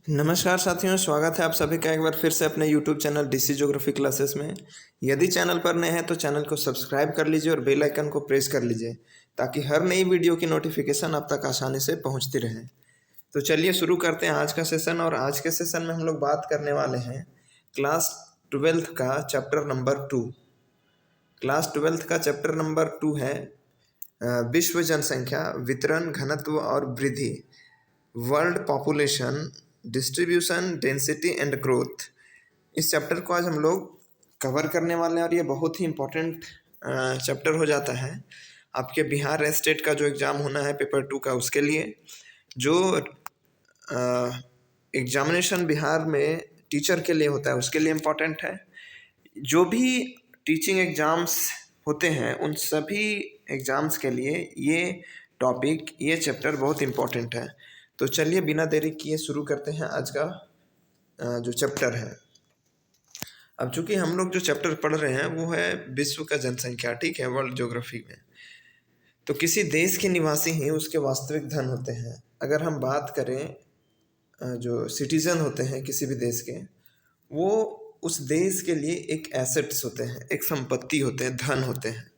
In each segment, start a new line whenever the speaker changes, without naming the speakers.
नमस्कार साथियों, स्वागत है आप सभी का एक बार फिर से अपने YouTube channel DC geography classes में। यदि चैनल पर नए हैं तो चैनल को सब्सक्राइब कर लीजिए और बेल आइकन को प्रेस कर लीजिए ताकि हर नई वीडियो की नोटिफिकेशन आप तक आसानी से पहुंचती रहे। तो चलिए शुरू करते हैं आज का सेशन। और आज के सेशन में हम लोग बात करने वाले हैं क्लास 12th का चैप्टर नंबर 2। क्लास 12th का चैप्टर नंबर 2 है विश्व जनसंख्या, वितरण, घनत्व और वृद्धि, world population distribution, density and growth. इस चैप्टर को आज हम लोग कवर करने वाले हैं और ये बहुत ही इम्पोर्टेंट चैप्टर हो जाता है आपके बिहार स्टेट का जो एग्ज़ाम होना है पेपर 2 का, उसके लिए जो एग्जामिनेशन बिहार में टीचर के लिए होता है उसके लिए इम्पोर्टेंट है। जो भी टीचिंग एग्ज़ाम्स होते हैं उन सभी एग्ज़ाम्स के लिए ये टॉपिक, ये चैप्टर बहुत इम्पोर्टेंट है। तो चलिए बिना देरी किए शुरू करते हैं आज का जो चैप्टर है। अब चूंकि हम लोग जो चैप्टर पढ़ रहे हैं वो है विश्व का जनसंख्या, ठीक है, वर्ल्ड ज्योग्राफी में। तो किसी देश के निवासी ही उसके वास्तविक धन होते हैं। अगर हम बात करें जो सिटीजन होते हैं किसी भी देश के, वो उस देश के लिए एक एसेट्स होते हैं, एक संपत्ति होते हैं, धन होते हैं।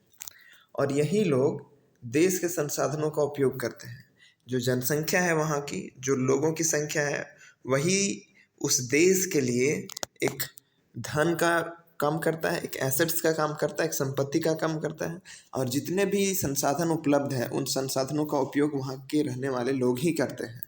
और यही लोग देश के संसाधनों का उपयोग करते हैं। जो जनसंख्या है वहाँ की, जो लोगों की संख्या है, वही उस देश के लिए एक धन का काम करता है, एक एसेट्स का काम करता है, एक संपत्ति का काम करता है। और जितने भी संसाधन उपलब्ध हैं उन संसाधनों का उपयोग वहाँ के रहने वाले लोग ही करते हैं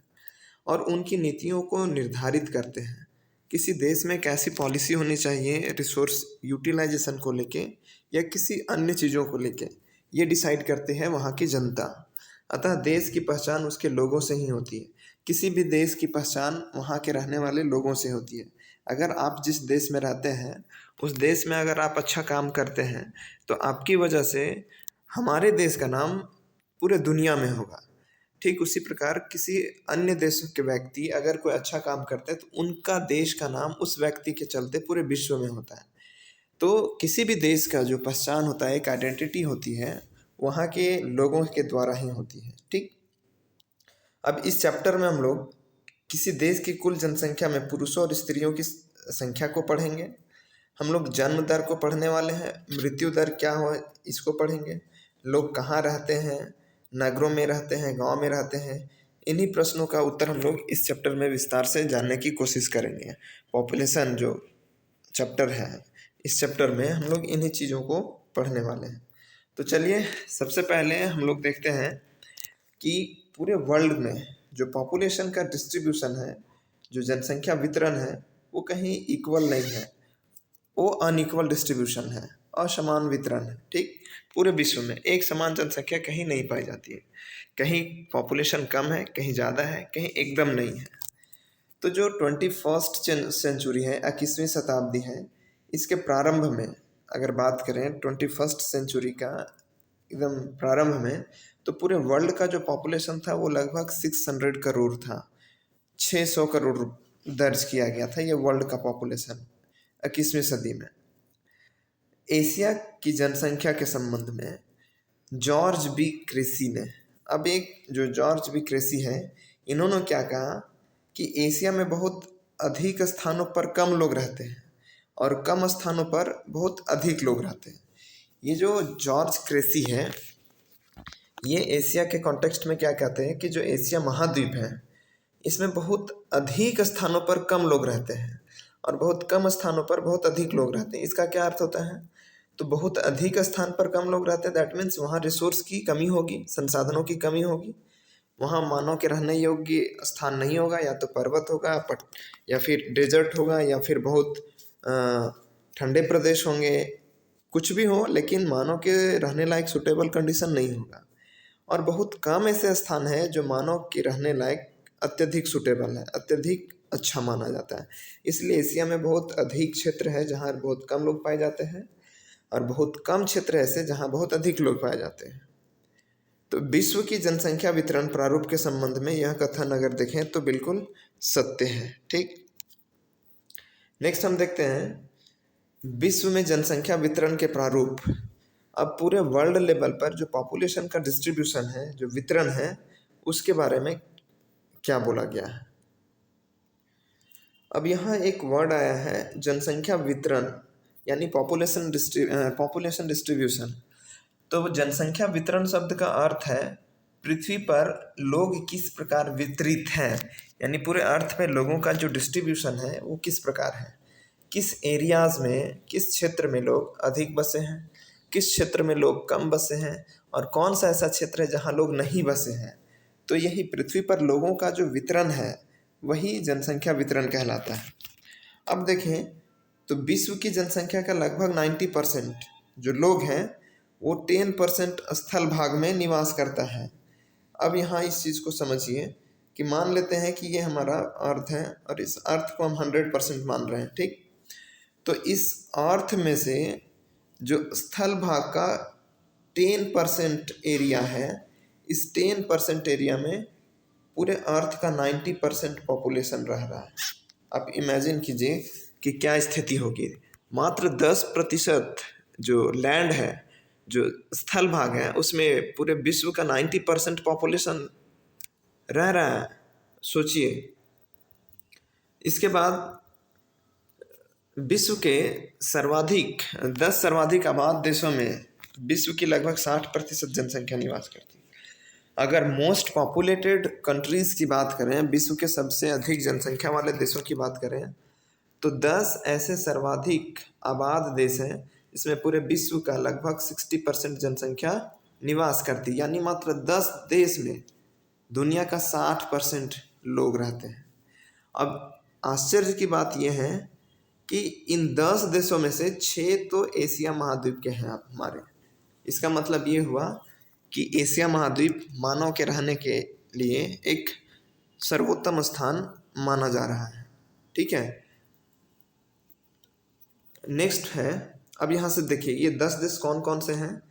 और उनकी नीतियों को निर्धारित करते हैं। किसी देश में कैसी पॉलिसी होनी चाहिए रिसोर्स यूटिलाइजेशन को लेके या किसी अन्य चीज़ों को लेके, ये डिसाइड करते हैं वहाँ की जनता। अतः देश की पहचान उसके लोगों से ही होती है। किसी भी देश की पहचान वहाँ के रहने वाले लोगों से होती है। अगर आप जिस देश में रहते हैं उस देश में अगर आप अच्छा काम करते हैं तो आपकी वजह से हमारे देश का नाम पूरे दुनिया में होगा। ठीक उसी प्रकार किसी अन्य देश के व्यक्ति अगर कोई अच्छा काम करते हैं तो उनका देश का नाम उस व्यक्ति के चलते पूरे विश्व में होता है। तो किसी भी देश का जो पहचान होता है, एक आइडेंटिटी होती है, वहाँ के लोगों के द्वारा ही होती है। ठीक, अब इस चैप्टर में हम लोग किसी देश की कुल जनसंख्या में पुरुषों और स्त्रियों की संख्या को पढ़ेंगे। हम लोग जन्म दर को पढ़ने वाले हैं, मृत्यु दर क्या हो इसको पढ़ेंगे, लोग कहाँ रहते हैं, नगरों में रहते हैं, गांव में रहते हैं। इन्हीं प्रश्नों का उत्तर हम लोग इस चैप्टर में विस्तार से जानने की कोशिश करेंगे। पॉपुलेशन जो चैप्टर है, इस चैप्टर में हम लोग इन्हीं चीज़ों को पढ़ने वाले हैं। तो चलिए सबसे पहले हम लोग देखते हैं कि पूरे वर्ल्ड में जो पॉपुलेशन का डिस्ट्रीब्यूशन है, जो जनसंख्या वितरण है, वो कहीं इक्वल नहीं है, वो अनइक्वल डिस्ट्रीब्यूशन है, असमान वितरण है। ठीक, पूरे विश्व में एक समान जनसंख्या कहीं नहीं पाई जाती है। कहीं पॉपुलेशन कम है, कहीं ज़्यादा है, कहीं एकदम नहीं है। तो जो 21st सेंचुरी है, 21वीं शताब्दी है, इसके प्रारंभ में अगर बात करें 21st सेंचुरी का एकदम प्रारंभ में, तो पूरे वर्ल्ड का जो पॉपुलेशन था वो लगभग 600 करोड़ था। 600 करोड़ दर्ज किया गया था ये वर्ल्ड का पॉपुलेशन 21वीं सदी में। एशिया की जनसंख्या के संबंध में जॉर्ज बी क्रेसी ने, अब एक जो जॉर्ज बी क्रेसी है, इन्होंने क्या कहा कि एशिया में बहुत अधिक स्थानों पर कम लोग रहते हैं और कम स्थानों पर बहुत अधिक लोग रहते हैं। ये जो जॉर्ज क्रेसी है, ये एशिया के कॉन्टेक्स्ट में क्या कहते हैं कि जो एशिया महाद्वीप है इसमें बहुत अधिक स्थानों पर कम लोग रहते हैं और बहुत कम स्थानों पर बहुत अधिक लोग रहते हैं। इसका क्या अर्थ होता है? तो बहुत अधिक स्थान पर कम लोग रहते हैं, दैट मीन्स वहाँ रिसोर्स की कमी होगी, संसाधनों की कमी होगी। वहाँ मानव के रहने योग्य स्थान नहीं होगा, या तो पर्वत होगा या फिर डेजर्ट होगा या फिर बहुत ठंडे प्रदेश होंगे, कुछ भी हो, लेकिन मानव के रहने लायक सुटेबल कंडीशन नहीं होगा। और बहुत कम ऐसे स्थान है जो मानव के रहने लायक अत्यधिक सुटेबल है, अत्यधिक अच्छा माना जाता है। इसलिए एशिया में बहुत अधिक क्षेत्र है जहाँ बहुत कम लोग पाए जाते हैं और बहुत कम क्षेत्र ऐसे जहाँ बहुत अधिक लोग पाए जाते हैं। तो विश्व की जनसंख्या वितरण प्रारूप के संबंध में यह कथन अगर देखें तो बिल्कुल सत्य है। ठीक, नेक्स्ट हम देखते हैं विश्व में जनसंख्या वितरण के प्रारूप। अब पूरे वर्ल्ड लेवल पर जो पॉपुलेशन का डिस्ट्रीब्यूशन है, जो वितरण है, उसके बारे में क्या बोला गया है। अब यहाँ एक वर्ड आया है जनसंख्या वितरण, यानी पॉपुलेशन डिस्ट्रीब्यूशन। तो जनसंख्या वितरण शब्द का अर्थ है पृथ्वी पर लोग किस प्रकार वितरित हैं, यानी पूरे अर्थ में लोगों का जो डिस्ट्रीब्यूशन है वो किस प्रकार है, किस एरियाज़ में, किस क्षेत्र में लोग अधिक बसे हैं, किस क्षेत्र में लोग कम बसे हैं, और कौन सा ऐसा क्षेत्र है जहाँ लोग नहीं बसे हैं। तो यही पृथ्वी पर लोगों का जो वितरण है वही जनसंख्या वितरण कहलाता है। अब देखें तो विश्व की जनसंख्या का लगभग 90% जो लोग हैं वो 10% स्थल भाग में निवास करता है। अब यहाँ इस चीज़ को समझिए कि मान लेते हैं कि ये हमारा अर्थ है और इस अर्थ को हम 100% मान रहे हैं, ठीक। तो इस अर्थ में से जो स्थल भाग का 10% एरिया है, इस 10% एरिया में पूरे अर्थ का 90% पॉपुलेशन रह रहा है। आप इमेजिन कीजिए कि क्या स्थिति होगी। मात्र 10% जो लैंड है, जो स्थल भाग है, उसमें पूरे विश्व का 90% पॉपुलेशन रह रहा है। सोचिए। इसके बाद विश्व के 10 सर्वाधिक आबाद देशों में विश्व की लगभग 60% जनसंख्या निवास करती है। अगर मोस्ट पॉपुलेटेड कंट्रीज़ की बात करें, विश्व के सबसे अधिक जनसंख्या वाले देशों की बात करें, तो 10 ऐसे सर्वाधिक आबाद देश हैं इसमें पूरे विश्व का लगभग 60% जनसंख्या निवास करती है, यानी मात्र 10 देश में दुनिया का 60% लोग रहते हैं। अब आश्चर्य की बात यह है कि इन 10 देशों में से 6 तो एशिया महाद्वीप के हैं हमारे। इसका मतलब ये हुआ कि एशिया महाद्वीप मानव के रहने के लिए एक सर्वोत्तम स्थान माना जा रहा है, ठीक है। नेक्स्ट है, अब यहाँ से देखिए ये 10 देश कौन कौन से हैं।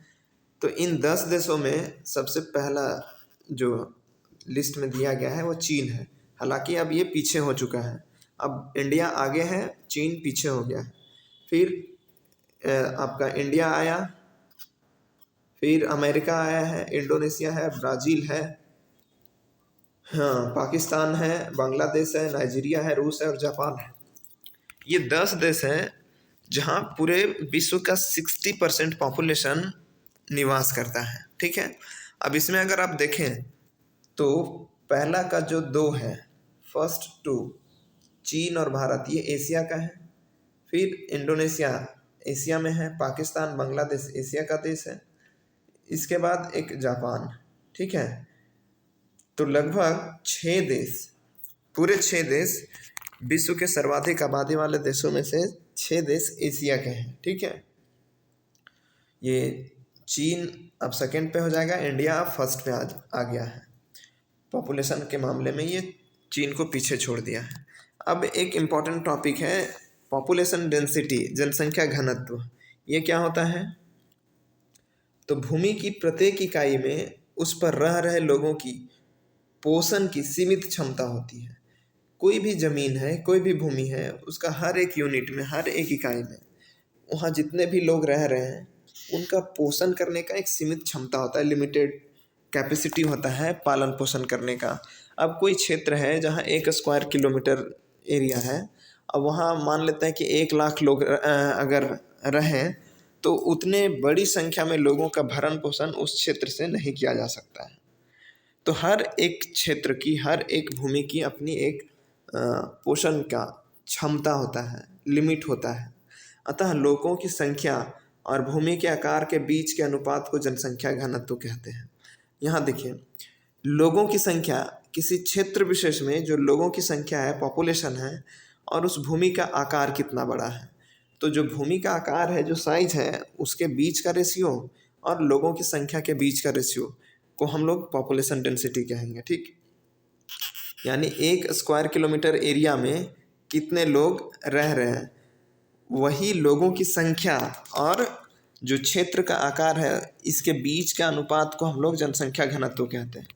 तो इन 10 देशों में सबसे पहला जो लिस्ट में दिया गया है वो चीन है। हालांकि अब ये पीछे हो चुका है, अब इंडिया आगे है, चीन पीछे हो गया है। फिर आपका इंडिया आया, फिर अमेरिका आया है, इंडोनेशिया है, ब्राज़ील है, हाँ पाकिस्तान है, बांग्लादेश है, नाइजीरिया है, रूस है और जापान है। ये 10 देश हैं जहाँ पूरे विश्व का 60% पॉपुलेशन निवास करता है, ठीक है। अब इसमें अगर आप देखें तो पहला का जो 2 है, फर्स्ट 2, चीन और भारत, ये एशिया का है। फिर इंडोनेशिया एशिया में है, पाकिस्तान बांग्लादेश एशिया का देश है। इसके बाद एक जापान, ठीक है। तो लगभग 6 देश, पूरे 6 देश विश्व के सर्वाधिक आबादी वाले देशों में से 6 देश एशिया के हैं, ठीक है। ये चीन अब सेकंड पे हो जाएगा, इंडिया अब फर्स्ट पे आ गया है। पॉपुलेशन के मामले में ये चीन को पीछे छोड़ दिया है। अब एक इम्पॉर्टेंट टॉपिक है पॉपुलेशन डेंसिटी, जनसंख्या घनत्व। ये क्या होता है? तो भूमि की प्रत्येक इकाई में उस पर रह रहे लोगों की पोषण की सीमित क्षमता होती है। कोई भी ज़मीन है, कोई भी भूमि है, उसका हर एक यूनिट में, हर एक इकाई में वहाँ जितने भी लोग रह रहे हैं उनका पोषण करने का एक सीमित क्षमता होता है, लिमिटेड कैपेसिटी होता है पालन पोषण करने का। अब कोई क्षेत्र है जहाँ 1 स्क्वायर किलोमीटर एरिया है, अब वहाँ मान लेते हैं कि 1 लाख लोग अगर रहें तो उतने बड़ी संख्या में लोगों का भरण पोषण उस क्षेत्र से नहीं किया जा सकता है। तो हर एक क्षेत्र की, हर एक भूमि की अपनी एक पोषण का क्षमता होता है, लिमिट होता है। अतः लोगों की संख्या और भूमि के आकार के बीच के अनुपात को जनसंख्या घनत्व कहते हैं। यहाँ देखिए, लोगों की संख्या, किसी क्षेत्र विशेष में जो लोगों की संख्या है, पॉपुलेशन है, और उस भूमि का आकार कितना बड़ा है। तो जो भूमि का आकार है, जो साइज है, उसके बीच का रेशियो और लोगों की संख्या के बीच का रेशियो को हम लोग पॉपुलेशन डेंसिटी कहेंगे, ठीक। यानी 1 स्क्वायर किलोमीटर एरिया में कितने लोग रह रहे हैं, वही लोगों की संख्या और जो क्षेत्र का आकार है, इसके बीच का अनुपात को हम लोग जनसंख्या घनत्व कहते हैं।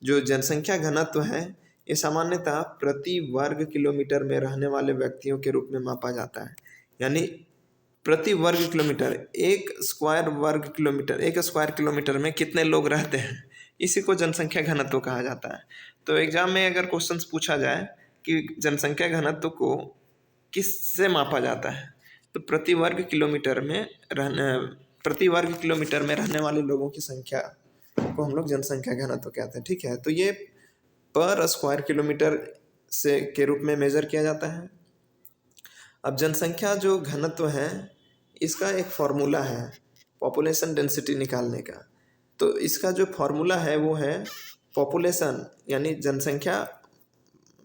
जो जनसंख्या घनत्व है ये सामान्यतः प्रति वर्ग किलोमीटर में रहने वाले व्यक्तियों के रूप में मापा जाता है। यानी प्रति वर्ग किलोमीटर, 1 स्क्वायर किलोमीटर में कितने लोग रहते हैं, इसी को जनसंख्या घनत्व कहा जाता है। तो एग्जाम में अगर क्वेश्चंस पूछा जाए कि जनसंख्या घनत्व को किससे मापा जाता है, तो प्रति वर्ग किलोमीटर में रहने वाले लोगों की संख्या को हम लोग जनसंख्या घनत्व कहते हैं। ठीक है, तो ये पर स्क्वायर किलोमीटर से के रूप में मेजर किया जाता है। अब जनसंख्या जो घनत्व है इसका एक फॉर्मूला है पॉपुलेशन डेंसिटी निकालने का। तो इसका जो फॉर्मूला है वो है पॉपुलेशन यानी जनसंख्या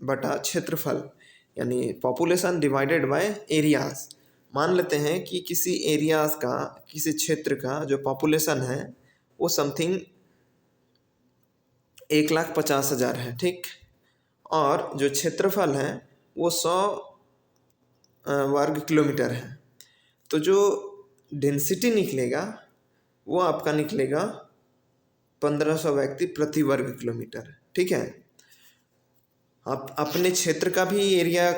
बटा क्षेत्रफल, यानी पॉपुलेशन डिवाइडेड बाय एरियाज। मान लेते हैं कि किसी एरियाज का, किसी क्षेत्र का जो पॉपुलेशन है वो समथिंग 1,50,000 है, ठीक, और जो क्षेत्रफल है वो 100 वर्ग किलोमीटर है। तो जो डेंसिटी निकलेगा वो आपका निकलेगा 1500 व्यक्ति प्रति वर्ग किलोमीटर। ठीक है, आप अपने क्षेत्र का भी एरिया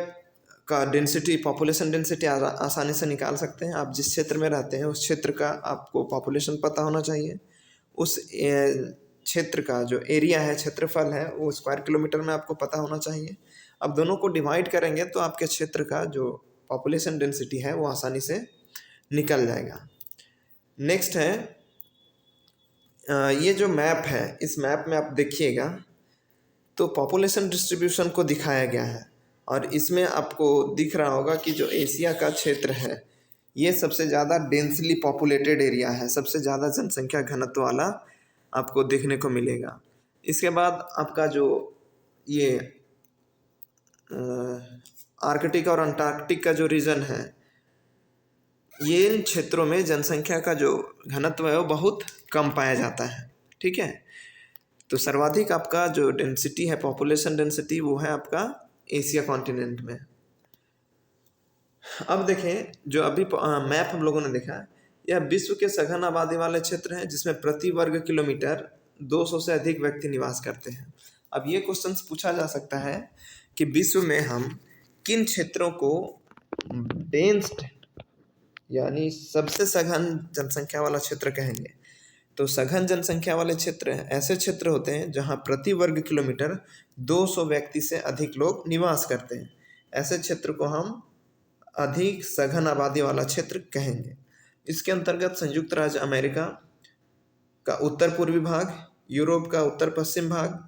का डेंसिटी, पॉपुलेशन डेंसिटी आसानी से निकाल सकते हैं। आप जिस क्षेत्र में रहते हैं उस क्षेत्र का आपको पॉपुलेशन पता होना चाहिए, उस क्षेत्र का जो एरिया है, क्षेत्रफल है, वो स्क्वायर किलोमीटर में आपको पता होना चाहिए। अब दोनों को डिवाइड करेंगे तो आपके क्षेत्र का जो पॉपुलेशन डेंसिटी है वो आसानी से निकल जाएगा। नेक्स्ट है ये जो मैप है, इस मैप में आप देखिएगा तो पॉपुलेशन डिस्ट्रीब्यूशन को दिखाया गया है और इसमें आपको दिख रहा होगा कि जो एशिया का क्षेत्र है ये सबसे ज़्यादा डेंसली पॉपुलेटेड एरिया है, सबसे ज़्यादा जनसंख्या घनत्व वाला आपको देखने को मिलेगा। इसके बाद आपका जो ये आर्कटिक और अंटार्कटिक का जो रीजन है, ये इन क्षेत्रों में जनसंख्या का जो घनत्व है वो बहुत कम पाया जाता है। ठीक है, तो सर्वाधिक आपका जो डेंसिटी है, पॉपुलेशन डेंसिटी, वो है आपका एशिया कॉन्टिनेंट में। अब देखें जो अभी मैप हम लोगों ने देखा, यह विश्व के सघन आबादी वाले क्षेत्र हैं जिसमें प्रति वर्ग किलोमीटर 200 से अधिक व्यक्ति निवास करते हैं। अब ये क्वेश्चन पूछा जा सकता है कि विश्व में हम किन क्षेत्रों को डेंस्ड यानी सबसे सघन जनसंख्या वाला क्षेत्र कहेंगे। तो सघन जनसंख्या वाले क्षेत्र ऐसे क्षेत्र होते हैं जहां प्रति वर्ग किलोमीटर 200 व्यक्ति से अधिक लोग निवास करते हैं। ऐसे क्षेत्र को हम अधिक सघन आबादी वाला क्षेत्र कहेंगे। इसके अंतर्गत संयुक्त राज्य अमेरिका का उत्तर पूर्वी भाग, यूरोप का उत्तर पश्चिम भाग,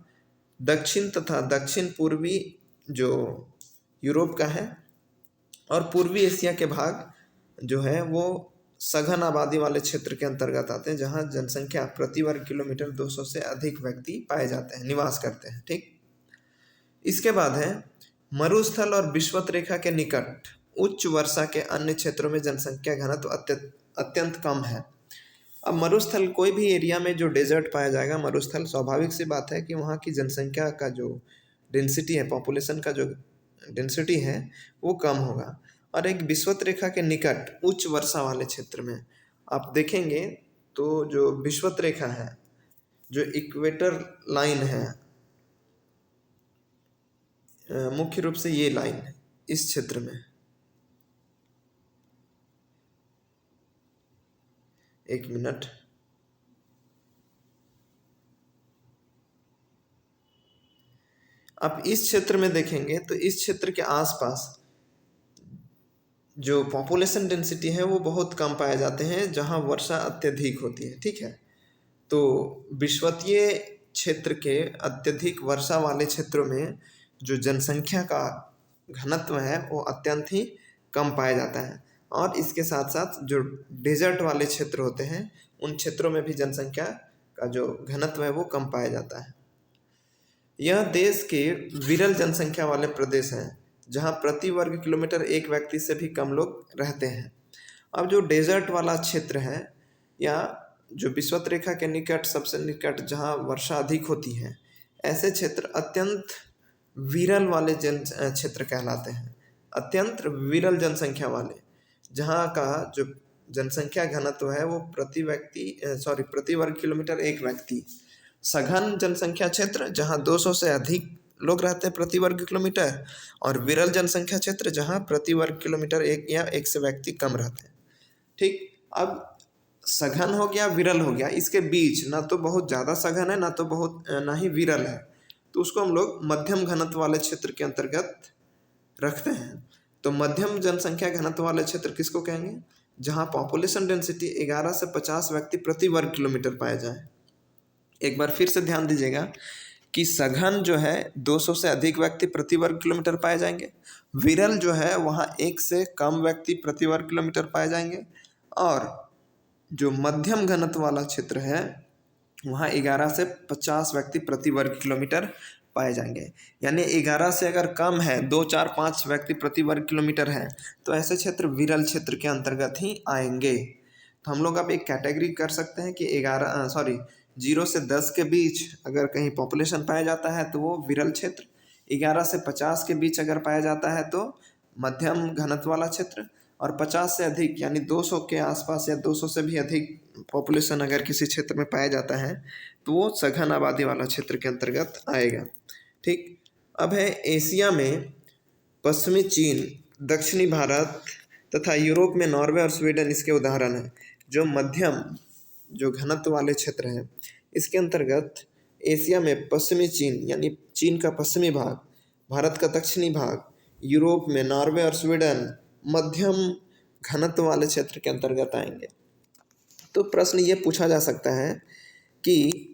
दक्षिण तथा दक्षिण पूर्वी जो यूरोप का है, और पूर्वी एशिया के भाग जो है वो सघन आबादी वाले क्षेत्र के अंतर्गत आते हैं जहां जनसंख्या प्रति वर्ग किलोमीटर 200 से अधिक व्यक्ति पाए जाते हैं, निवास करते हैं। ठीक, इसके बाद है मरुस्थल और विषुवत रेखा के निकट उच्च वर्षा के अन्य क्षेत्रों में जनसंख्या घनत्व अत्यंत कम है। अब मरुस्थल, कोई भी एरिया में जो डेजर्ट पाया जाएगा, मरुस्थल, स्वाभाविक सी बात है कि वहाँ की जनसंख्या का जो डेंसिटी है, पॉपुलेशन का जो डेंसिटी है वो कम होगा। और एक विषुवत रेखा के निकट उच्च वर्षा वाले क्षेत्र में आप देखेंगे तो जो विषुवत रेखा है, जो इक्वेटर लाइन है, मुख्य रूप से ये लाइन इस क्षेत्र में, एक मिनट, आप इस क्षेत्र में देखेंगे तो इस क्षेत्र के आसपास जो पॉपुलेशन डेंसिटी है वो बहुत कम पाए जाते हैं जहां वर्षा अत्यधिक होती है। ठीक है, तो विषुवतीय क्षेत्र के अत्यधिक वर्षा वाले क्षेत्रों में जो जनसंख्या का घनत्व है वो अत्यंत ही कम पाया जाता है। और इसके साथ साथ जो डेजर्ट वाले क्षेत्र होते हैं उन क्षेत्रों में भी जनसंख्या का जो घनत्व है वो कम पाया जाता है। यह देश के विरल जनसंख्या वाले प्रदेश हैं जहां प्रति वर्ग किलोमीटर एक व्यक्ति से भी कम लोग रहते हैं। अब जो डेजर्ट वाला क्षेत्र है या जो विषुवत रेखा के निकट, सबसे निकट जहां वर्षा अधिक होती है, ऐसे क्षेत्र अत्यंत विरल वाले क्षेत्र कहलाते हैं। अत्यंत विरल जनसंख्या वाले, जहाँ का जो जनसंख्या घनत्व है वो प्रति वर्ग किलोमीटर एक व्यक्ति। सघन जनसंख्या क्षेत्र जहाँ 200 से अधिक लोग रहते हैं प्रति वर्ग किलोमीटर, और विरल जनसंख्या क्षेत्र जहाँ प्रति वर्ग किलोमीटर एक या एक से व्यक्ति कम रहते हैं। ठीक, अब सघन हो गया, विरल हो गया, इसके बीच ना तो बहुत ज़्यादा सघन है ना ही विरल है, तो उसको हम लोग मध्यम घनत्व वाले क्षेत्र के अंतर्गत रखते हैं। तो मध्यम जनसंख्या घनत्व वाले क्षेत्र किसको कहेंगे? जहाँ पॉपुलेशन डेंसिटी 11 से 50 व्यक्ति प्रति वर्ग किलोमीटर पाए जाए। एक बार फिर से ध्यान दीजिएगा कि सघन जो है 200 से अधिक व्यक्ति प्रति वर्ग किलोमीटर पाए जाएंगे, विरल जो है वहाँ 1 से कम व्यक्ति प्रति वर्ग किलोमीटर पाए जाएंगे, और जो मध्यम घनत्व वाला क्षेत्र है वहाँ 11 से 50 व्यक्ति प्रति वर्ग किलोमीटर पाए जाएंगे। यानी 11 से अगर कम है, 2, 4, 5 व्यक्ति प्रति वर्ग किलोमीटर है, तो ऐसे क्षेत्र विरल क्षेत्र के अंतर्गत ही आएंगे। तो हम लोग अब एक कैटेगरी कर सकते हैं कि 0 से 10 के बीच अगर कहीं पॉपुलेशन पाया जाता है तो वो विरल क्षेत्र, 11 से 50 के बीच अगर पाया जाता है तो मध्यम घनत्व वाला क्षेत्र, और 50 से अधिक यानी 200 के आसपास या 200 से भी अधिक पॉपुलेशन अगर किसी क्षेत्र में पाया जाता है तो वो सघन आबादी वाला क्षेत्र के अंतर्गत आएगा। ठीक, अब है एशिया में पश्चिमी चीन, दक्षिणी भारत तथा यूरोप में नॉर्वे और स्वीडन इसके उदाहरण हैं। जो मध्यम जो घनत्व वाले क्षेत्र हैं इसके अंतर्गत एशिया में पश्चिमी चीन यानी चीन का पश्चिमी भाग, भारत का दक्षिणी भाग, यूरोप में नॉर्वे और स्वीडन मध्यम घनत्व वाले क्षेत्र के अंतर्गत आएंगे। तो प्रश्न ये पूछा जा सकता है कि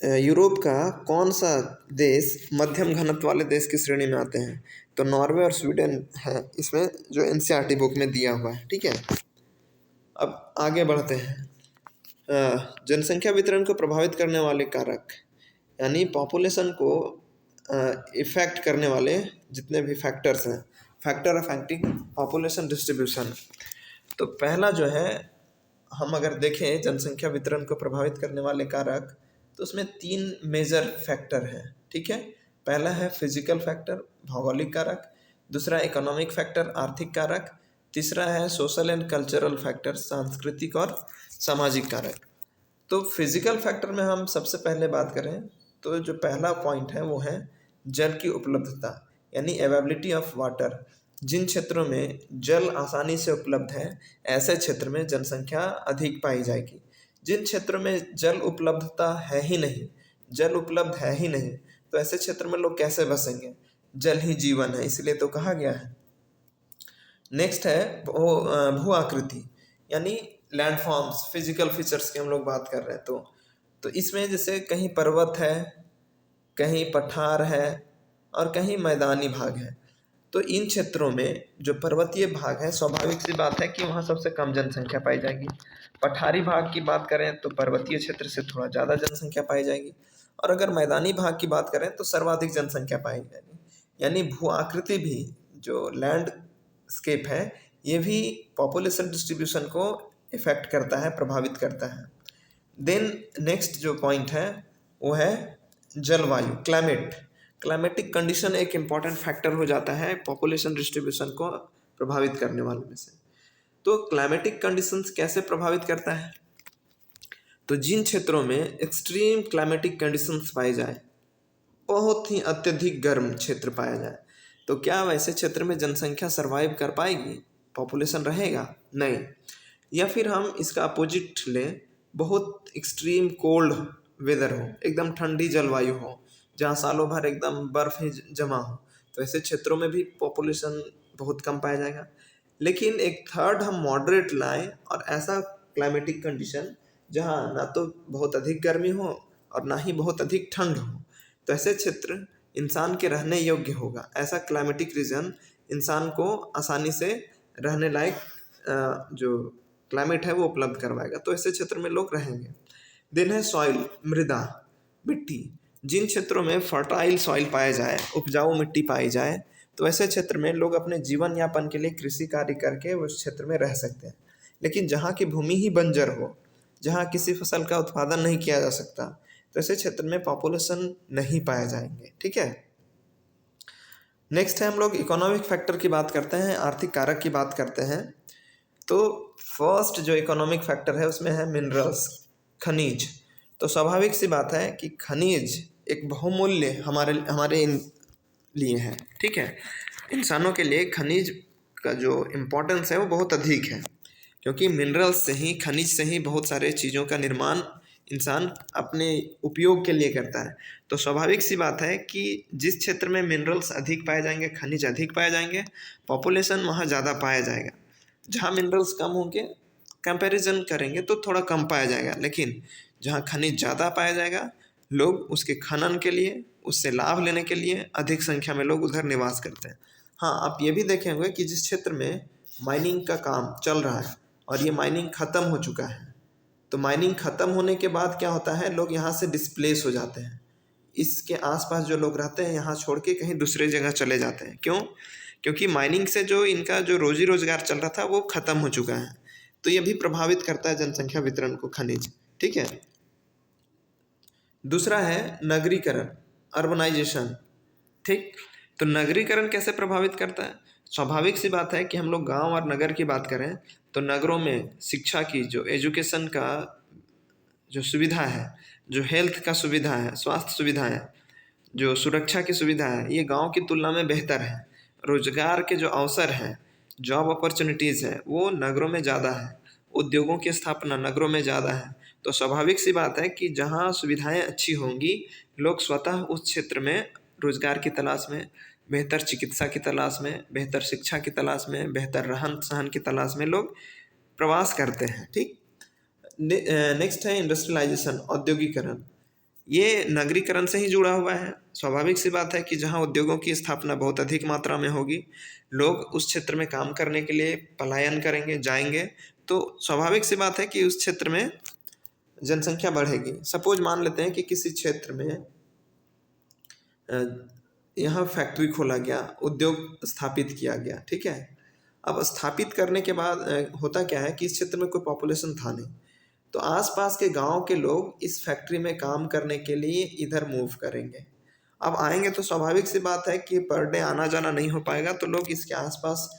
यूरोप का कौन सा देश मध्यम घनत्व वाले देश की श्रेणी में आते हैं? तो नॉर्वे और स्वीडन है इसमें, जो एनसीईआरटी बुक में दिया हुआ है। ठीक है, अब आगे बढ़ते हैं। जनसंख्या वितरण को प्रभावित करने वाले कारक यानी पॉपुलेशन को इफेक्ट करने वाले जितने भी फैक्टर्स हैं, फैक्टर अफेक्टिंग पॉपुलेशन डिस्ट्रीब्यूशन। तो पहला जो है, हम अगर देखें जनसंख्या वितरण को प्रभावित करने वाले कारक, तो उसमें 3 मेजर फैक्टर हैं। ठीक है, पहला है फिजिकल फैक्टर, भौगोलिक कारक, दूसरा इकोनॉमिक फैक्टर, आर्थिक कारक, तीसरा है सोशल एंड कल्चरल फैक्टर, सांस्कृतिक और सामाजिक कारक। तो फिजिकल फैक्टर में हम सबसे पहले बात करें तो जो पहला पॉइंट है वो है जल की उपलब्धता यानी अवेलेबिलिटी ऑफ वाटर। जिन क्षेत्रों में जल आसानी से उपलब्ध है ऐसे क्षेत्र में जनसंख्या अधिक पाई जाएगी। जिन क्षेत्रों में जल उपलब्धता है ही नहीं, जल उपलब्ध है ही नहीं, तो ऐसे क्षेत्र में लोग कैसे बसेंगे? जल ही जीवन है, इसलिए तो कहा गया है। नेक्स्ट है भू आकृति यानी लैंडफॉर्म्स, फिजिकल फीचर्स की हम लोग बात कर रहे हैं। तो इसमें जैसे कहीं पर्वत है, कहीं पठार है और कहीं मैदानी भाग है। तो इन क्षेत्रों में जो पर्वतीय भाग है, स्वाभाविक सी बात है कि वहाँ सबसे कम जनसंख्या पाई जाएगी। पठारी भाग की बात करें तो पर्वतीय क्षेत्र से थोड़ा ज़्यादा जनसंख्या पाई जाएगी, और अगर मैदानी भाग की बात करें तो सर्वाधिक जनसंख्या पाई जाएगी। यानी भू आकृति भी, जो लैंडस्केप है, ये भी पॉपुलेशन डिस्ट्रीब्यूशन को इफेक्ट करता है, प्रभावित करता है। देन नेक्स्ट जो पॉइंट है वो है जलवायु, क्लाइमेटिक कंडीशन एक इम्पॉर्टेंट फैक्टर हो जाता है पॉपुलेशन डिस्ट्रीब्यूशन को प्रभावित करने वाले में से। तो क्लाइमेटिक कंडीशंस कैसे प्रभावित करता है? तो जिन क्षेत्रों में एक्सट्रीम क्लाइमेटिक कंडीशंस पाए जाए, बहुत ही अत्यधिक गर्म क्षेत्र पाया जाए, तो क्या वैसे क्षेत्र में जनसंख्या सर्वाइव कर पाएगी? पॉपुलेशन रहेगा? नहीं। या फिर हम इसका अपोजिट लें, बहुत एक्सट्रीम कोल्ड वेदर हो, एकदम ठंडी जलवायु हो, जहाँ सालों भर एकदम बर्फ ही जमा हो, तो ऐसे क्षेत्रों में भी पॉपुलेशन बहुत कम पाया जाएगा। लेकिन एक थर्ड हम मॉडरेट लाएं और ऐसा क्लाइमेटिक कंडीशन जहाँ ना तो बहुत अधिक गर्मी हो और ना ही बहुत अधिक ठंड हो, तो ऐसे क्षेत्र इंसान के रहने योग्य होगा। ऐसा क्लाइमेटिक रीजन इंसान को आसानी से रहने लायक जो क्लाइमेट है वो उपलब्ध करवाएगा, तो ऐसे क्षेत्र में लोग रहेंगे। देन है सॉइल, मृदा, मिट्टी। जिन क्षेत्रों में फर्टाइल सॉइल पाया जाए, उपजाऊ मिट्टी पाई जाए, तो ऐसे क्षेत्र में लोग अपने जीवन यापन के लिए कृषि कार्य करके उस क्षेत्र में रह सकते हैं। लेकिन जहाँ की भूमि ही बंजर हो, जहाँ किसी फसल का उत्पादन नहीं किया जा सकता, तो ऐसे क्षेत्र में पॉपुलेशन नहीं पाए जाएंगे। ठीक है, नेक्स्ट है हम लोग इकोनॉमिक फैक्टर की बात करते हैं, आर्थिक कारक की बात करते हैं। तो फर्स्ट जो इकोनॉमिक फैक्टर है उसमें है मिनरल्स, खनिज। तो स्वाभाविक सी बात है कि खनिज एक बहुमूल्य हमारे लिए है। ठीक है, इंसानों के लिए खनिज का जो इम्पोर्टेंस है वो बहुत अधिक है, क्योंकि मिनरल्स से ही, खनिज से ही बहुत सारे चीज़ों का निर्माण इंसान अपने उपयोग के लिए करता है। तो स्वाभाविक सी बात है कि जिस क्षेत्र में मिनरल्स अधिक पाए जाएंगे, खनिज अधिक पाए जाएंगे, पॉपुलेशन वहाँ ज़्यादा पाया जाएगा। जहाँ मिनरल्स कम होंगे, कंपैरिजन करेंगे तो थोड़ा कम पाया जाएगा, लेकिन जहाँ खनिज ज़्यादा पाया जाएगा, लोग उसके खनन के लिए, उससे लाभ लेने के लिए अधिक संख्या में लोग उधर निवास करते हैं। हाँ, आप ये भी देखे होंगे कि जिस क्षेत्र में माइनिंग का काम चल रहा है और ये माइनिंग ख़त्म हो चुका है, तो माइनिंग ख़त्म होने के बाद क्या होता है, लोग यहाँ से डिस्प्लेस हो जाते हैं। इसके आसपास जो लोग रहते हैं यहाँ छोड़ के कहीं दूसरे जगह चले जाते हैं। क्यों? क्योंकि माइनिंग से जो इनका जो रोजी रोजगार चल रहा था वो ख़त्म हो चुका है। तो ये भी प्रभावित करता है जनसंख्या वितरण को, खनिज। ठीक है। दूसरा है नगरीकरण, अर्बनाइजेशन। ठीक। तो नगरीकरण कैसे प्रभावित करता है? स्वाभाविक सी बात है कि हम लोग गांव और नगर की बात करें तो नगरों में शिक्षा की, जो एजुकेशन का जो सुविधा है, जो हेल्थ का सुविधा है, स्वास्थ्य सुविधा है, जो सुरक्षा की सुविधा है, ये गांव की तुलना में बेहतर है। रोजगार के जो अवसर हैं, जॉब अपॉर्चुनिटीज़ है, वो नगरों में ज़्यादा है। उद्योगों की स्थापना नगरों में ज़्यादा है। तो स्वाभाविक सी बात है कि जहाँ सुविधाएं अच्छी होंगी, लोग स्वतः उस क्षेत्र में रोजगार की तलाश में, बेहतर चिकित्सा की तलाश में, बेहतर शिक्षा की तलाश में, बेहतर रहन सहन की तलाश में लोग प्रवास करते हैं। ठीक। नेक्स्ट है इंडस्ट्रियलाइजेशन, औद्योगिकरण। ये नगरीकरण से ही जुड़ा हुआ है। स्वाभाविक सी बात है कि जहाँ उद्योगों की स्थापना बहुत अधिक मात्रा में होगी, लोग उस क्षेत्र में काम करने के लिए पलायन करेंगे, जाएंगे। तो स्वाभाविक सी बात है कि उस क्षेत्र में जनसंख्या बढ़ेगी। सपोज मान लेते हैं कि किसी क्षेत्र में यहाँ फैक्ट्री खोला गया, उद्योग स्थापित किया गया। ठीक है। अब स्थापित करने के बाद होता क्या है कि इस क्षेत्र में कोई पॉपुलेशन था नहीं, तो आसपास के गांव के लोग इस फैक्ट्री में काम करने के लिए इधर मूव करेंगे। अब आएंगे तो स्वाभाविक सी बात है कि पर डे आना जाना नहीं हो पाएगा, तो लोग इसके आसपास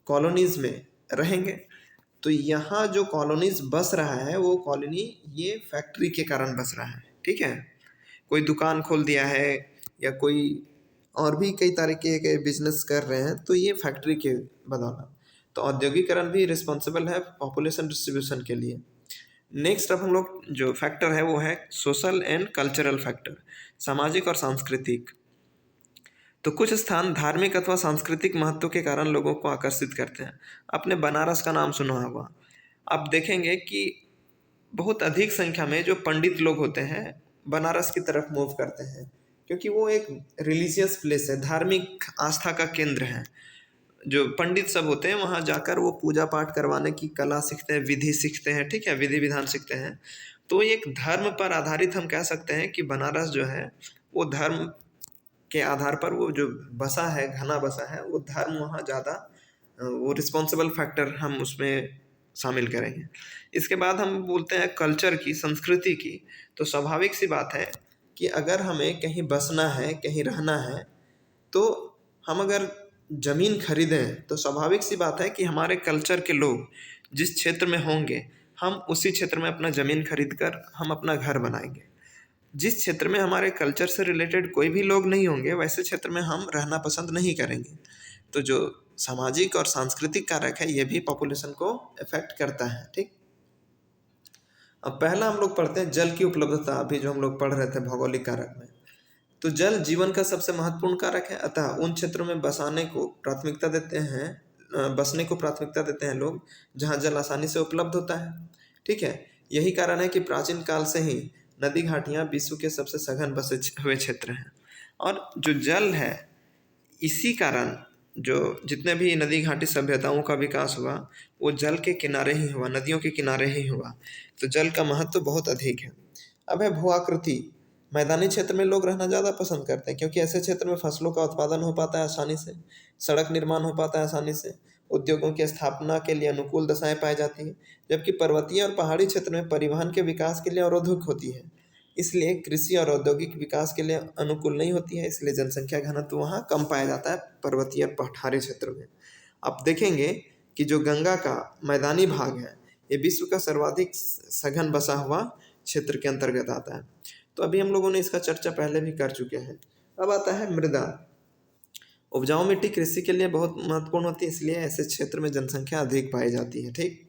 कॉलोनीज में रहेंगे। तो यहाँ जो कॉलोनीज बस रहा है, वो कॉलोनी ये फैक्ट्री के कारण बस रहा है। ठीक है। कोई दुकान खोल दिया है या कोई और भी कई तरीके के बिजनेस कर रहे हैं, तो ये फैक्ट्री के बदौलत। तो औद्योगिकरण भी रिस्पॉन्सिबल है पॉपुलेशन डिस्ट्रीब्यूशन के लिए। नेक्स्ट अब हम लोग जो फैक्टर है वो है सोशल एंड कल्चरल फैक्टर, सामाजिक और सांस्कृतिक। तो कुछ स्थान धार्मिक अथवा सांस्कृतिक महत्व के कारण लोगों को आकर्षित करते हैं। आपने बनारस का नाम सुना होगा। आप देखेंगे कि बहुत अधिक संख्या में जो पंडित लोग होते हैं बनारस की तरफ मूव करते हैं, क्योंकि वो एक रिलीजियस प्लेस है, धार्मिक आस्था का केंद्र है। जो पंडित सब होते हैं वहाँ जाकर वो पूजा पाठ करवाने की कला सीखते हैं, विधि सीखते हैं। ठीक है। विधि विधान सीखते हैं। तो एक धर्म पर आधारित हम कह सकते हैं कि बनारस जो है वो धर्म के आधार पर वो जो बसा है, घना बसा है, वो धर्म वहाँ ज़्यादा वो रिस्पॉन्सिबल फैक्टर हम उसमें शामिल करेंगे। इसके बाद हम बोलते हैं कल्चर की, संस्कृति की। तो स्वाभाविक सी बात है कि अगर हमें कहीं बसना है, कहीं रहना है, तो हम अगर ज़मीन खरीदें तो स्वाभाविक सी बात है कि हमारे कल्चर के लोग जिस क्षेत्र में होंगे, हम उसी क्षेत्र में अपना ज़मीन खरीद कर हम अपना घर बनाएंगे। जिस क्षेत्र में हमारे कल्चर से रिलेटेड कोई भी लोग नहीं होंगे, वैसे क्षेत्र में हम रहना पसंद नहीं करेंगे। तो जो सामाजिक और सांस्कृतिक कारक है, ये भी पॉपुलेशन को इफेक्ट करता है। ठीक। अब पहला हम लोग पढ़ते हैं जल की उपलब्धता, अभी जो हम लोग पढ़ रहे थे भौगोलिक कारक में। तो जल जीवन का सबसे महत्वपूर्ण कारक है, अतः उन क्षेत्रों में बसने को प्राथमिकता देते हैं लोग जहाँ जल आसानी से उपलब्ध होता है। ठीक है। यही कारण है कि प्राचीन काल से ही नदी घाटियाँ विश्व के सबसे सघन बसे हुए क्षेत्र हैं। और जो जल है, इसी कारण जो जितने भी नदी घाटी सभ्यताओं का विकास हुआ, वो जल के किनारे ही हुआ, नदियों के किनारे ही हुआ। तो जल का महत्व बहुत अधिक है। अब है भू आकृति। मैदानी क्षेत्र में लोग रहना ज़्यादा पसंद करते हैं, क्योंकि ऐसे क्षेत्र में फसलों का उत्पादन हो पाता है आसानी से, सड़क निर्माण हो पाता है आसानी से, उद्योगों की स्थापना के लिए अनुकूल दशाएं पाई जाती हैं। जबकि पर्वतीय और पहाड़ी क्षेत्र में परिवहन के विकास के लिए अवरोधक होती है, इसलिए कृषि और औद्योगिक विकास के लिए अनुकूल नहीं होती है। इसलिए जनसंख्या घनत्व वहाँ कम पाया जाता है पर्वतीय और पठारी क्षेत्र में। आप देखेंगे कि जो गंगा का मैदानी भाग है, ये विश्व का सर्वाधिक सघन बसा हुआ क्षेत्र के अंतर्गत आता है। तो अभी हम लोगों ने इसका चर्चा पहले भी कर चुके हैं। अब आता है मृदा। उपजाऊ मिट्टी कृषि के लिए बहुत महत्वपूर्ण होती है, इसलिए ऐसे क्षेत्र में जनसंख्या अधिक पाई जाती है। ठीक।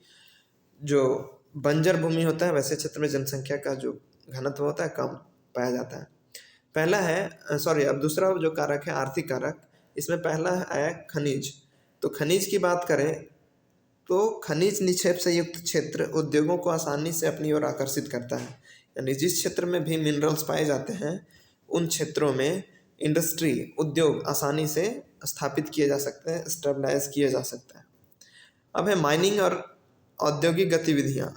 जो बंजर भूमि होता है वैसे क्षेत्र में जनसंख्या का जो घनत्व होता है कम पाया जाता है। पहला है अब दूसरा जो कारक है आर्थिक कारक, इसमें पहला है खनिज। तो खनिज की बात करें तो खनिज निक्षेप से युक्त क्षेत्र उद्योगों को आसानी से अपनी ओर आकर्षित करता है। यानी जिस क्षेत्र में भी मिनरल्स पाए जाते हैं उन क्षेत्रों में इंडस्ट्री उद्योग आसानी से स्थापित किए जा सकते हैं, स्टेबलाइज किया जा सकता है। अब है माइनिंग और औद्योगिक गतिविधियाँ।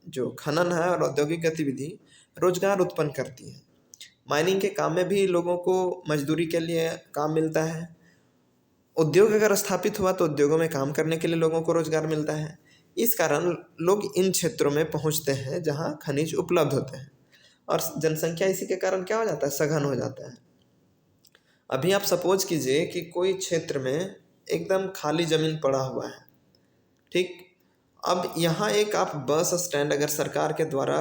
जो खनन है और औद्योगिक गतिविधि रोजगार उत्पन्न करती है। माइनिंग के काम में भी लोगों को मजदूरी के लिए काम मिलता है। उद्योग अगर स्थापित हुआ तो उद्योगों में काम करने के लिए लोगों को रोजगार मिलता है। इस कारण लोग इन क्षेत्रों में पहुंचते हैं जहां खनिज उपलब्ध होते हैं और जनसंख्या इसी के कारण क्या हो जाता है, सघन हो जाता है। अभी आप सपोज कीजिए कि कोई क्षेत्र में एकदम खाली जमीन पड़ा हुआ है, ठीक। अब यहाँ एक आप बस स्टैंड अगर सरकार के द्वारा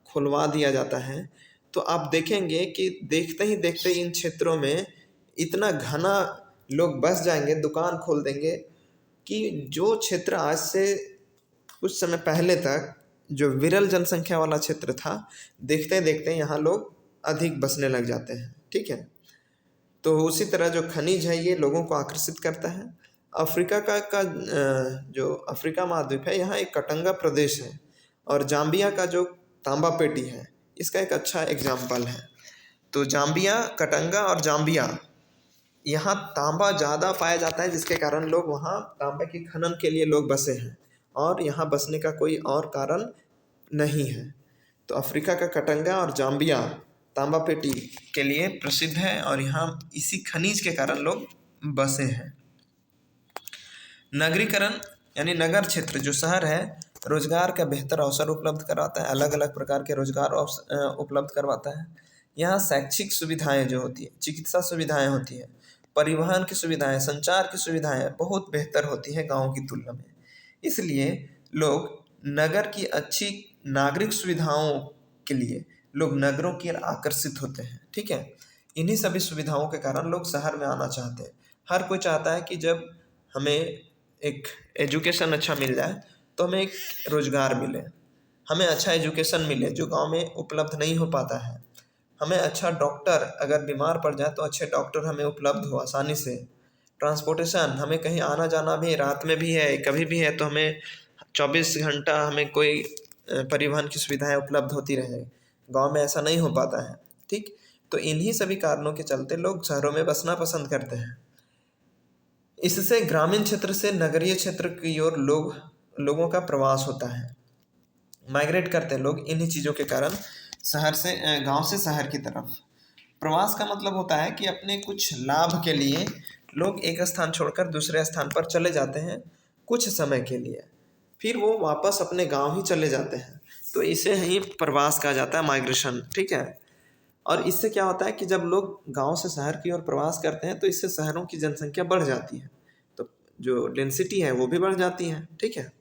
खुलवा दिया जाता है तो आप देखेंगे कि देखते ही देखते इन क्षेत्रों में इतना घना लोग बस जाएंगे, दुकान खोल देंगे कि जो क्षेत्र आज से कुछ समय पहले तक जो विरल जनसंख्या वाला क्षेत्र था, देखते देखते यहाँ लोग अधिक बसने लग जाते हैं, ठीक है। तो उसी तरह जो खनिज है ये लोगों को आकर्षित करता है। अफ्रीका का जो अफ्रीका महाद्वीप है यहाँ एक कटंगा प्रदेश है और जाम्बिया का जो तांबा पेटी है इसका एक अच्छा एग्जाम्पल है। तो जाम्बिया, कटंगा और जाम्बिया यहाँ तांबा ज़्यादा पाया जाता है जिसके कारण लोग वहाँ तांबे की खनन के लिए लोग बसे हैं और यहाँ बसने का कोई और कारण नहीं है। तो अफ्रीका का कटंगा और जाम्बिया तांबा पेटी के लिए प्रसिद्ध है और यहाँ इसी खनिज के कारण लोग बसे हैं। नगरीकरण यानी नगर क्षेत्र जो शहर है रोजगार का बेहतर अवसर उपलब्ध करवाता है, अलग अलग प्रकार के रोजगार उपलब्ध करवाता है। यहाँ शैक्षिक सुविधाएं जो होती है, चिकित्सा सुविधाएं होती है, परिवहन की सुविधाएं, संचार की सुविधाएं बहुत बेहतर होती है गाँव की तुलना में। इसलिए लोग नगर की अच्छी नागरिक सुविधाओं के लिए लोग नगरों की ओर आकर्षित होते हैं, ठीक है। इन्हीं सभी सुविधाओं के कारण लोग शहर में आना चाहते हैं। हर कोई चाहता है कि जब हमें एक एजुकेशन अच्छा मिल जाए तो हमें एक रोजगार मिले, हमें अच्छा एजुकेशन मिले जो गांव में उपलब्ध नहीं हो पाता है, हमें अच्छा डॉक्टर अगर बीमार पड़ जाए तो अच्छे डॉक्टर हमें उपलब्ध हो आसानी से, ट्रांसपोर्टेशन हमें कहीं आना जाना भी रात में भी है कभी भी है तो हमें 24 घंटा हमें कोई परिवहन की सुविधाएं उपलब्ध होती रहे। गांव में ऐसा नहीं हो पाता है, ठीक। तो इन्हीं सभी कारणों के चलते लोग शहरों में बसना पसंद करते हैं। इससे ग्रामीण क्षेत्र से नगरीय क्षेत्र की ओर लोगों का प्रवास होता है, माइग्रेट करते हैं लोग इन्हीं चीज़ों के कारण शहर से गांव से शहर की तरफ। प्रवास का मतलब होता है कि अपने कुछ लाभ के लिए लोग एक स्थान छोड़कर दूसरे स्थान पर चले जाते हैं कुछ समय के लिए, फिर वो वापस अपने गांव ही चले जाते हैं। तो इसे ही प्रवास कहा जाता है, माइग्रेशन, ठीक है। और इससे क्या होता है कि जब लोग गांव से शहर की ओर प्रवास करते हैं तो इससे शहरों की जनसंख्या बढ़ जाती है, तो जो डेंसिटी है वो भी बढ़ जाती है, ठीक है।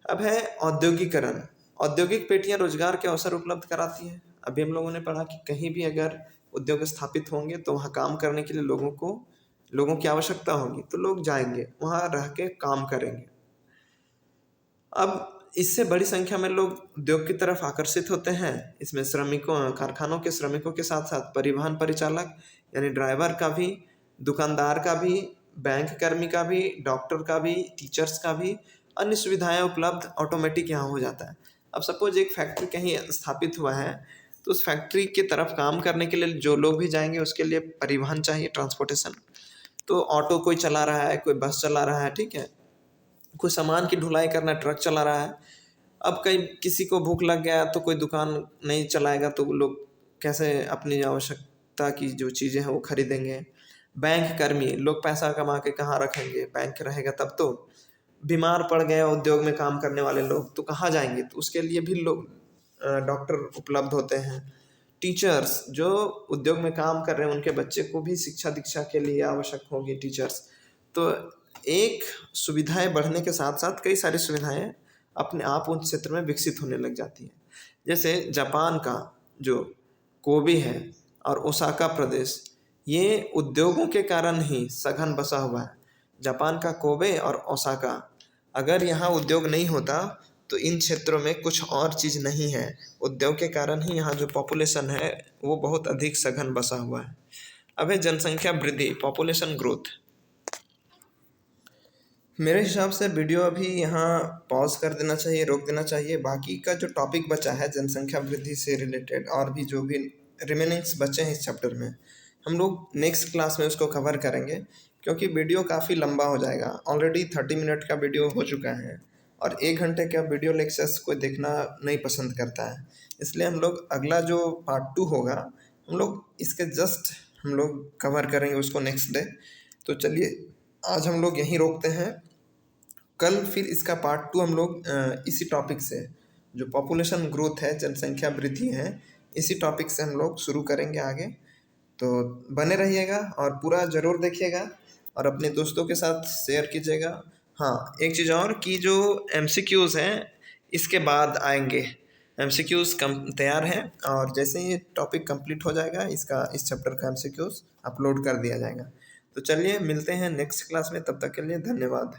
अब है औद्योगिकरण। औद्योगिक पेटियां रोजगार के अवसर उपलब्ध कराती हैं। अभी हम लोगों ने पढ़ा कि कहीं भी अगर उद्योग स्थापित होंगे तो वहाँ काम करने के लिए लोगों की आवश्यकता होगी, तो लोग जाएंगे वहाँ रह के काम करेंगे। अब इससे बड़ी संख्या में लोग उद्योग की तरफ आकर्षित होते हैं। इसमें कारखानों के श्रमिकों के साथ साथ परिवहन परिचालक यानी ड्राइवर का भी, दुकानदार का भी, बैंक कर्मी का भी, डॉक्टर का भी, टीचर्स का भी, अन्य सुविधाएं उपलब्ध ऑटोमेटिक यहाँ हो जाता है। अब सपोज एक फैक्ट्री कहीं स्थापित हुआ है तो उस फैक्ट्री की तरफ काम करने के लिए जो लोग भी जाएंगे उसके लिए परिवहन चाहिए, ट्रांसपोर्टेशन। तो ऑटो कोई चला रहा है, कोई बस चला रहा है, ठीक है, कोई सामान की ढुलाई करना ट्रक चला रहा है। अब कहीं किसी को भूख लग गया तो कोई दुकान नहीं चलाएगा तो लोग कैसे अपनी आवश्यकता की जो चीज़ें हैं वो खरीदेंगे। बैंक कर्मी, लोग पैसा कमा के कहाँ रखेंगे, बैंक रहेगा तब तो। बीमार पड़ गए उद्योग में काम करने वाले लोग तो कहाँ जाएंगे, तो उसके लिए भी लोग डॉक्टर उपलब्ध होते हैं। टीचर्स जो उद्योग में काम कर रहे हैं उनके बच्चे को भी शिक्षा दीक्षा के लिए आवश्यक होगी टीचर्स। तो एक सुविधाएं बढ़ने के साथ साथ कई सारी सुविधाएं अपने आप उन क्षेत्र में विकसित होने लग जाती है। जैसे जापान का जो कोबे है और ओसाका प्रदेश, ये उद्योगों के कारण ही सघन बसा हुआ है। जापान का कोबे और ओसाका, अगर यहाँ उद्योग नहीं होता तो इन क्षेत्रों में कुछ और चीज़ नहीं है। उद्योग के कारण ही यहाँ जो पॉपुलेशन है वो बहुत अधिक सघन बसा हुआ है। अब है जनसंख्या वृद्धि, पॉपुलेशन ग्रोथ। मेरे हिसाब से वीडियो अभी यहाँ पॉज कर देना चाहिए, रोक देना चाहिए। बाकी का जो टॉपिक बचा है जनसंख्या वृद्धि से रिलेटेड और भी जो भी रिमेनिंग्स बचे हैं इस चैप्टर में, हम लोग नेक्स्ट क्लास में उसको कवर करेंगे, क्योंकि वीडियो काफ़ी लंबा हो जाएगा। ऑलरेडी 30 मिनट का वीडियो हो चुका है और 1 घंटे का वीडियो लेक्चर्स कोई देखना नहीं पसंद करता है। इसलिए हम लोग अगला जो पार्ट 2 होगा, हम लोग इसके जस्ट हम लोग कवर करेंगे उसको नेक्स्ट डे। तो चलिए आज हम लोग यहीं रोकते हैं। कल फिर इसका पार्ट 2 हम लोग इसी टॉपिक से, जो पॉपुलेशन ग्रोथ है, जनसंख्या वृद्धि है, इसी टॉपिक से हम लोग शुरू करेंगे आगे। तो बने रहिएगा और पूरा ज़रूर देखिएगा और अपने दोस्तों के साथ शेयर कीजिएगा। हाँ, एक चीज़ और कि जो MCQs हैं इसके बाद आएंगे। MCQs कम तैयार हैं और जैसे ही ये टॉपिक कंप्लीट हो जाएगा इसका, इस चैप्टर का MCQs अपलोड कर दिया जाएगा। तो चलिए मिलते हैं नेक्स्ट क्लास में, तब तक के लिए धन्यवाद।